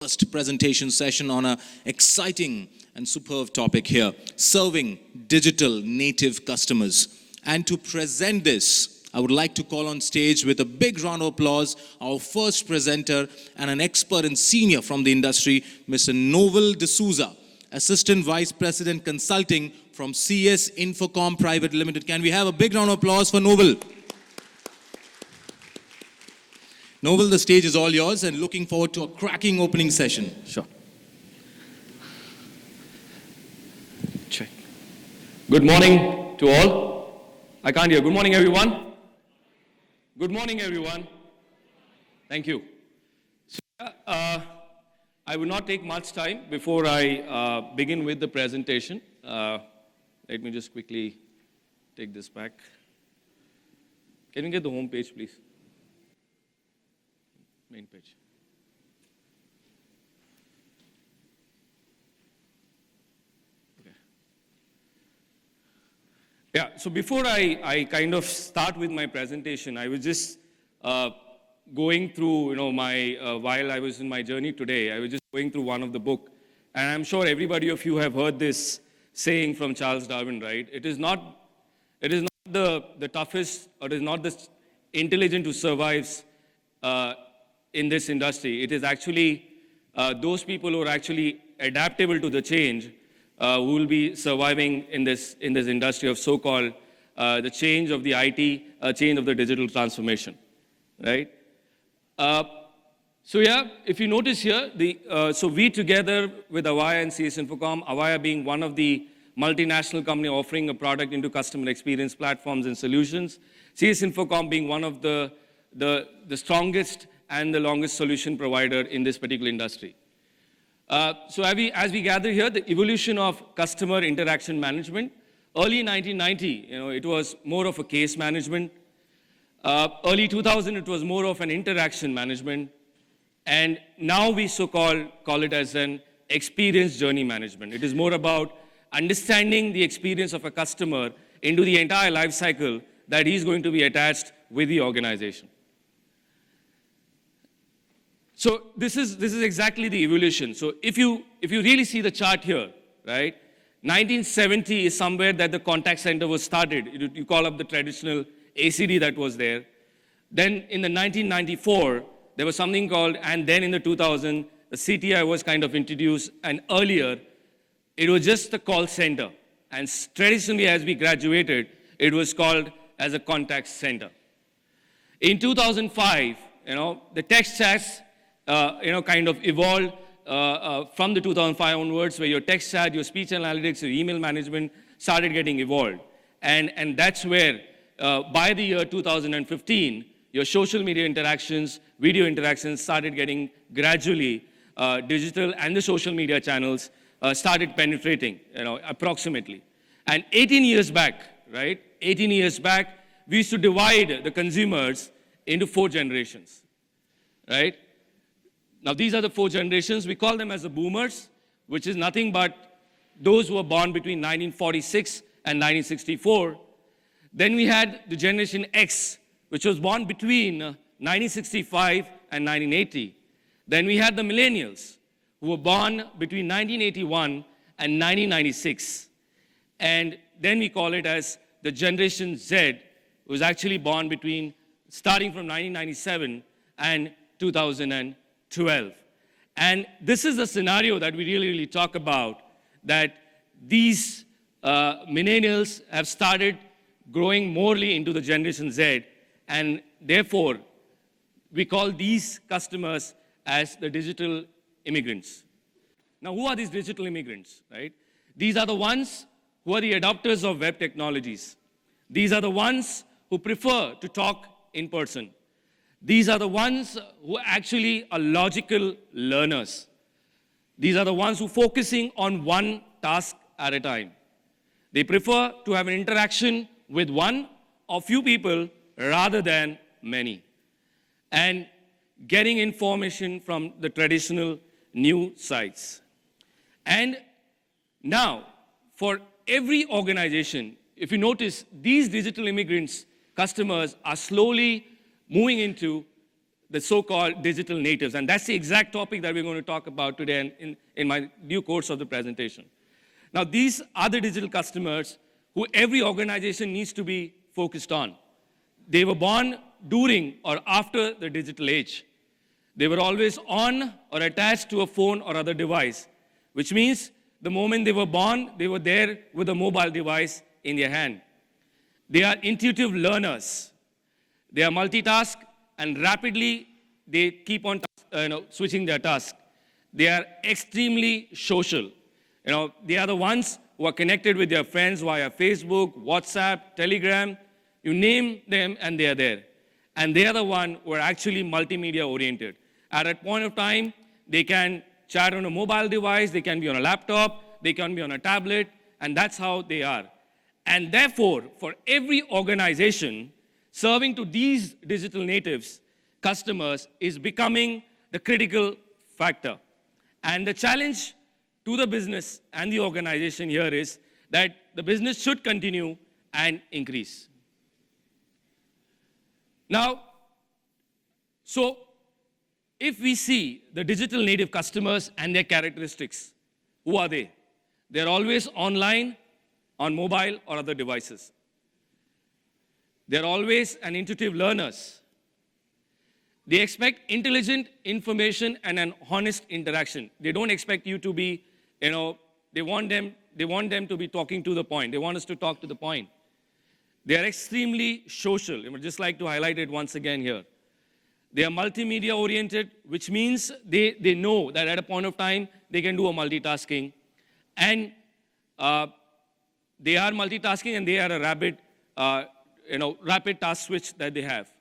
first presentation session on an exciting and superb topic here, serving digital native customers. And to present this, I would like to call on stage with a big round of applause our first presenter and an expert and senior from the industry, Mr. Novel D'Souza, Assistant Vice President Consulting from CS Infocomm Pvt Ltd. Can we have a big round of applause for Novel? Novel, the stage is all yours and looking forward to a cracking opening session. Sure. Check. Good morning to all. I can't hear. Good morning, everyone. Good morning, everyone. Thank you. So, I will not take much time before I begin with the presentation. Let me just quickly take this back. Can we get the home page, please? Main page. Okay. Yeah, so before I kind of start with my presentation, I was just going through, while I was in my journey today, I was just going through one of the book, and I'm sure everybody of you have heard this saying from Charles Darwin, right? It is not the toughest, or it is not the intelligent who survives in this industry. It is actually those people who are actually adaptable to the change who will be surviving in this industry of so-called the change of the IT, change of the digital transformation, right? So yeah, if you notice here, so we together with Avaya and CS Infocomm, Avaya being one of the multinational company offering a product into customer experience platforms and solutions, CS Infocomm being one of the strongest and the longest solution provider in this particular industry. So as we gather here, the evolution of customer interaction management, early 1990, it was more of a case management. Early 2000, it was more of an interaction management. And now we call it as an experience journey management. It is more about understanding the experience of a customer into the entire life cycle that he's going to be attached with the organization. So this is exactly the evolution. So if you really see the chart here, right? 1970 is somewhere that the contact center was started. You call up the traditional ACD that was there. Then in the 1994, there was something called, and then in the 2000, the CTI was kind of introduced, and earlier, it was just a call center. And traditionally, as we graduated, it was called as a contact center. In 2005, the text chats kind of evolved from the 2005 onwards, where your text chat, your speech analytics, your email management started getting evolved. And that's where, by the year 2015, your social media interactions, video interactions started getting gradually digital, and the social media channels started penetrating, approximately. And 18 years back, right? 18 years back, we used to divide the consumers into 4 generations, right? Now, these are the 4 generations. We call them as the boomers, which is nothing but those who were born between 1946 and 1964. Then we had the Generation X, which was born between 1965 and 1980. Then we had the millennials, who were born between 1981 and 1996. And then we call it as the Generation Z, who was actually born starting from 1997 and 2012. And this is the scenario that we really talk about, that these millennials have started growing morely into the Generation Z, and therefore, we call these customers as the digital immigrants. Now, who are these digital immigrants, right? These are the ones who are the adopters of web technologies. These are the ones who prefer to talk in person. These are the ones who actually are logical learners. These are the ones who are focusing on one task at a time. They prefer to have an interaction with one or few people rather than many, and getting information from the traditional news sites. And now, for every organization, if you notice, these digital immigrants, customers, are slowly moving into the so-called digital natives. And that's the exact topic that we're going to talk about today in my due course of the presentation. Now, these are the digital customers who every organization needs to be focused on. They were born during or after the digital age. They were always on or attached to a phone or other device, which means the moment they were born, they were there with a mobile device in their hand. They are intuitive learners. They are multitask and rapidly they keep on switching their task. They are extremely social. They are the ones who are connected with their friends via Facebook, WhatsApp, Telegram. You name them and they are there. And they are the ones who are actually multimedia oriented. At a point of time, they can chat on a mobile device, they can be on a laptop, they can be on a tablet, and that's how they are. And therefore, for every organization, serving to these digital natives customers is becoming the critical factor. And the challenge to the business and the organization here is that the business should continue and increase. Now, so if we see the digital native customers and their characteristics, who are they? They're always online, on mobile or other devices. They're always an intuitive learners. They expect intelligent information and an honest interaction. They don't expect you to be, they want them to be talking to the point. They want us to talk to the point. They are extremely social. I would just like to highlight it once again here. They are multimedia oriented, which means they know that at a point of time, they can do a multitasking. And they are multitasking and they are a rapid task switch that they have.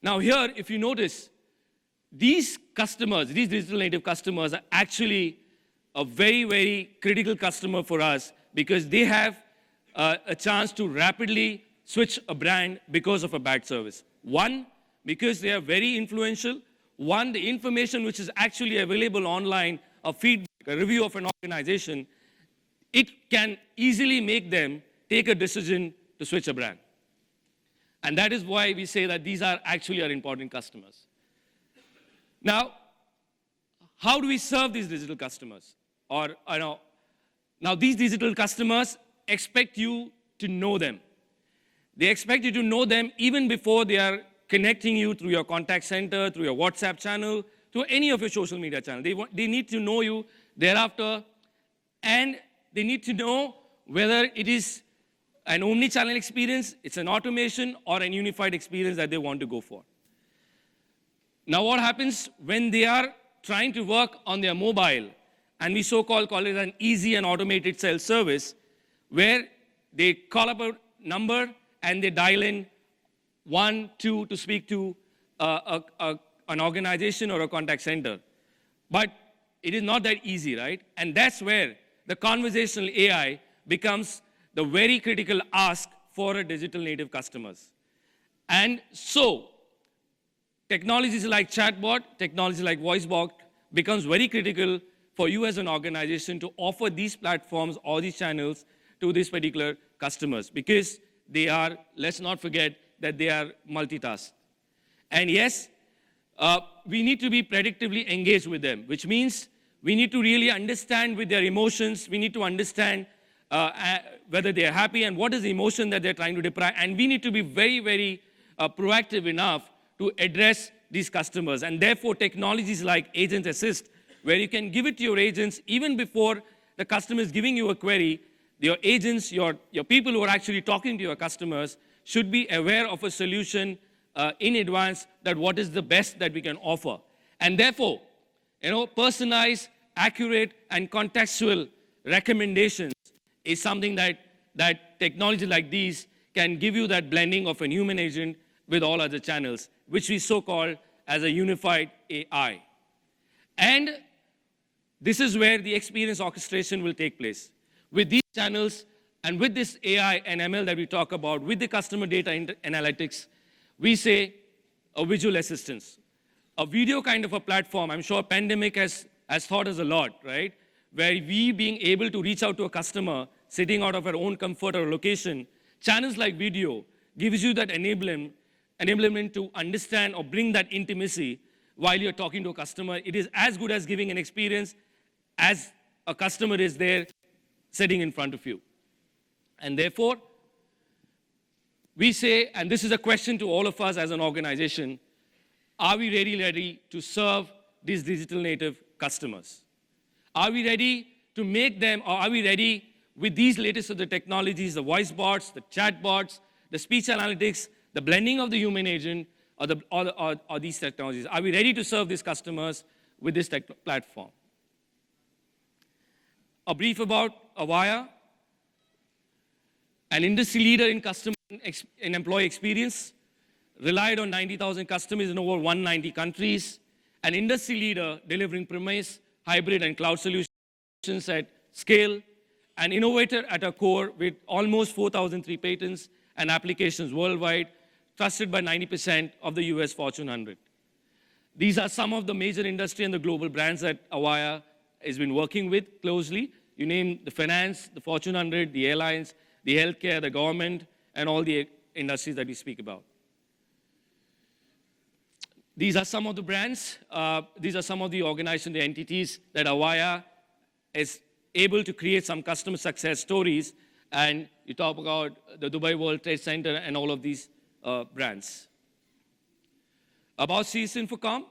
Now here, if you notice, these customers, these digital native customers are actually a very, very critical customer for us because they have a chance to rapidly switch a brand because of a bad service. One, because they are very influential. One, the information which is actually available online, a feedback, a review of an organization, it can easily make them take a decision to switch a brand. And that is why we say that these are actually our important customers. Now, how do we serve these digital customers? Now these digital customers expect you to know them. They expect you to know them even before they are connecting you through your contact center, through your WhatsApp channel, through any of your social media channels. They need to know you thereafter, and they need to know whether it is an omni-channel experience, it's an automation, or an unified experience that they want to go for. Now what happens when they are trying to work on their mobile, and we so-called call it an easy and automated self-service, where they call up a number and they dial in 1, 2 to speak to an organization or a contact center. But it is not that easy, right? And that's where the conversational AI becomes the very critical ask for a digital native customers. And so, technologies like chatbot, technologies like voicebot becomes very critical for you as an organization to offer these platforms or these channels to these particular customers because they are, let's not forget, that they are multitask. And yes, we need to be predictively engaged with them, which means we need to really understand with their emotions, we need to understand whether they are happy and what is the emotion that they're trying to deprive. And we need to be very, very proactive enough to address these customers. And therefore, technologies like Agent Assist, where you can give it to your agents even before the customer is giving you a query, your agents, your people who are actually talking to your customers should be aware of a solution in advance that what is the best that we can offer. And therefore, personalized, accurate, and contextual recommendations is something that technology like these can give you that blending of a human agent with all other channels, which we so-call as a unified AI. And this is where the experience orchestration will take place. With these channels and with this AI and ML that we talk about, with the customer data analytics, we say a visual assistance. A video kind of a platform, I'm sure pandemic has taught us a lot, right? Where we being able to reach out to a customer sitting out of our own comfort or location, channels like video gives you that enablement enablement to understand or bring that intimacy while you're talking to a customer. It is as good as giving an experience as a customer is there sitting in front of you. And therefore, we say, and this is a question to all of us as an organization, are we really ready to serve these digital native customers? Are we ready to make them, or are we ready with these latest of the technologies, the voice bots, the chat bots, the speech analytics, the blending of the human agent, or these technologies? Are we ready to serve these customers with this platform? A brief about Avaya, an industry leader in customer and employee experience, relied on 90,000 customers in over 190 countries, an industry leader delivering premise, hybrid, and cloud solutions at scale, an innovator at our core with almost 4,003 patents and applications worldwide, trusted by 90% of the US Fortune 100. These are some of the major industry and the global brands that Avaya has been working with closely. You name the finance, the Fortune 100, the airlines, the healthcare, the government, and all the industries that we speak about. These are some of the brands. These are some of the organizations, the entities that Avaya is able to create some customer success stories. And you talk about the Dubai World Trade Center and all of these brands. About CS Infocomm,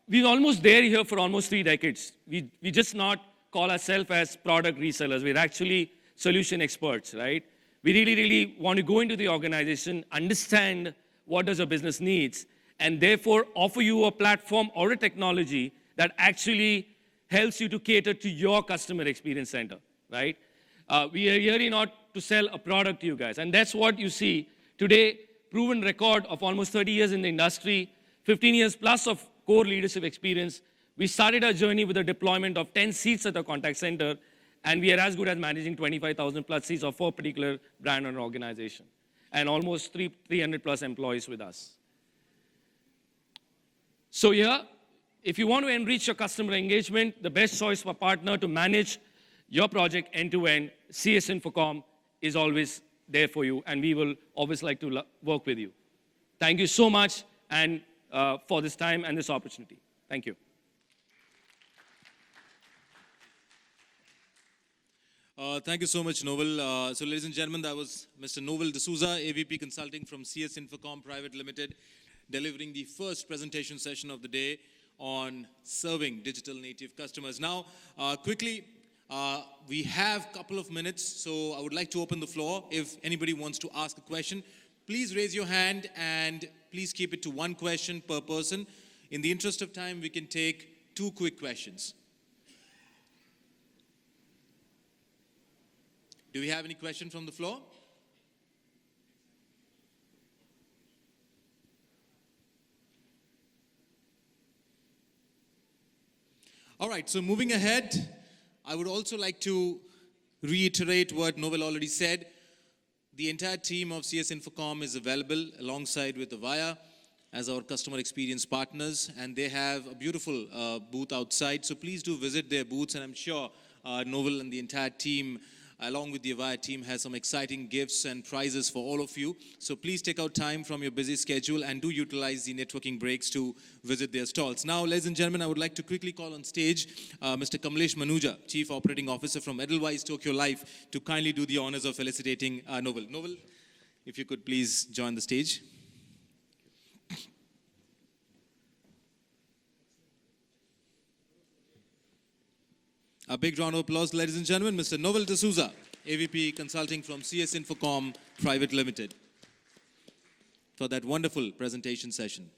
we're almost there here for almost 3 decades. We just not call ourselves as product resellers. We're actually solution experts, right? We really want to go into the organization, understand what does a business needs, and therefore offer you a platform or a technology that actually helps you to cater to your customer experience center, right? We are here not to sell a product to you guys. And that's what you see today, proven record of almost 30 years in the industry, 15 years plus of core leadership experience. We started our journey with a deployment of 10 seats at the contact center, and we are as good as managing 25,000 plus seats of a particular brand or organization, and almost 300 plus employees with us. So here, if you want to enrich your customer engagement, the best choice for partner to manage your project end-to-end, CS Infocomm is always there for you, and we will always like to work with you. Thank you so much and for this time and this opportunity. Thank you. Thank you so much, Novel. So, ladies and gentlemen, that was Mr. Novel D'Souza, AVP Consulting from CS Infocomm Pvt Ltd, delivering the first presentation session of the day on serving digital native customers. Now, quickly, we have a couple of minutes, so I would like to open the floor. If anybody wants to ask a question, please raise your hand and please keep it to 1 question per person. In the interest of time, we can take 2 quick questions. Do we have any question from the floor? All right, so moving ahead, I would also like to reiterate what Novel already said. The entire team of CS Infocomm is available alongside with Avaya as our customer experience partners, and they have a beautiful booth outside. So please do visit their booths, and I'm sure Novel and the entire team, along with the Avaya team, has some exciting gifts and prizes for all of you. So please take out time from your busy schedule and do utilize the networking breaks to visit their stalls. Now, ladies and gentlemen, I would like to quickly call on stage Mr. Kamlesh Manuja, Chief Operating Officer from Edelweiss Tokyo Life, to kindly do the honors of felicitating Novel. Novel, if you could please join the stage. A big round of applause, ladies and gentlemen, Mr. Novel D'Souza, AVP Consulting from CS Infocomm Pvt Ltd, for that wonderful presentation session.